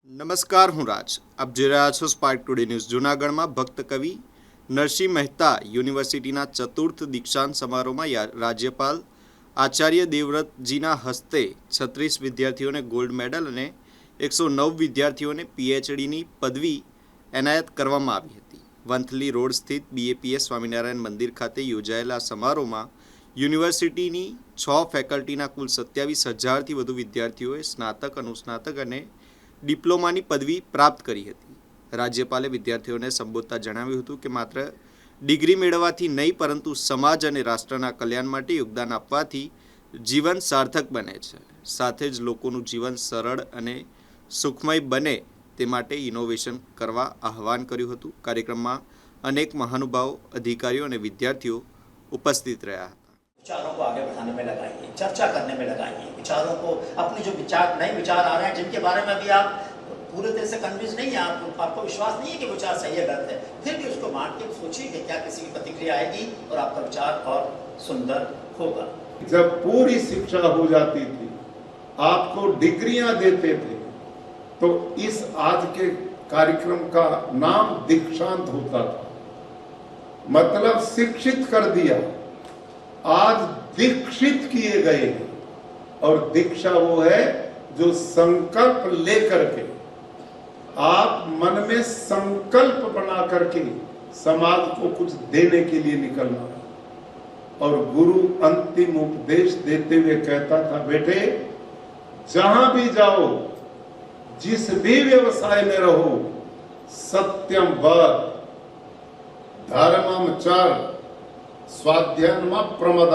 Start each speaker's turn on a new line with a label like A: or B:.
A: નમસ્કાર, હું રાજ. આપ જોઈ રહ્યા છો સ્પાર્ક ટુડે ન્યૂઝ. જૂનાગઢમાં ભક્ત કવિ નરસિંહ મહેતા યુનિવર્સિટીના ચતુર્થ દીક્ષાંત સમારોહમાં રાજ્યપાલ આચાર્ય દેવવ્રતજીના હસ્તે 36 વિદ્યાર્થીઓને ગોલ્ડ મેડલ અને 109 વિદ્યાર્થીઓને પીએચડીની પદવી એનાયત કરવામાં આવી હતી. વંથલી રોડ સ્થિત બીએપીએસ સ્વામિનારાયણ મંદિર ખાતે યોજાયેલા સમારોહમાં યુનિવર્સિટીની 6 ફેકલ્ટીના કુલ 27,000થી વધુ વિદ્યાર્થીઓએ સ્નાતક, અનુસ્નાતક અને ડિપ્લોમાની પદવી પ્રાપ્ત કરી હતી. રાજ્યપાલે વિદ્યાર્થીઓને સંબોધતા જણાવ્યું હતું કે માત્ર ડિગ્રી મેળવવાથી નહીં પરંતુ સમાજ અને રાષ્ટ્રના કલ્યાણ માટે યોગદાન આપવાથી જીવન સાર્થક બને છે. સાથે જ લોકોનું જીવન સરળ અને સુખમય બને તે માટે ઇનોવેશન કરવા આહવાન કર્યું હતું. કાર્યક્રમમાં અનેક મહાનુભાવો, અધિકારીઓ અને વિદ્યાર્થીઓ ઉપસ્થિત રહ્યા હતા.
B: विचारों को आगे बढ़ाने में लगाइए, चर्चा करने में लगाइए, विचारों को अपने जो विचार नए विचार आ रहे हैं जिनके बारे में अभी आप पूरे तरह से कन्विंस नहीं है, आपको विश्वास नहीं है कि विचार सही है गलत है, फिर भी उसको बांट के सोचिए कि क्या किसी की प्रतिक्रिया आएगी और आपका विचार और सुंदर होगा.
C: जब पूरी शिक्षा हो जाती थी, आपको डिग्रियां देते थे, तो इस आज के कार्यक्रम का नाम दीक्षांत होता था. मतलब शिक्षित कर दिया, आज दीक्षित किए गए हैं. और दीक्षा वो है जो संकल्प लेकर के आप मन में संकल्प बना करके समाज को कुछ देने के लिए निकलना. और गुरु अंतिम उपदेश देते हुए कहता था, बेटे जहां भी जाओ, जिस भी व्यवसाय में रहो, सत्यम वद, धर्मम चर, स्वाध्याय प्रमद.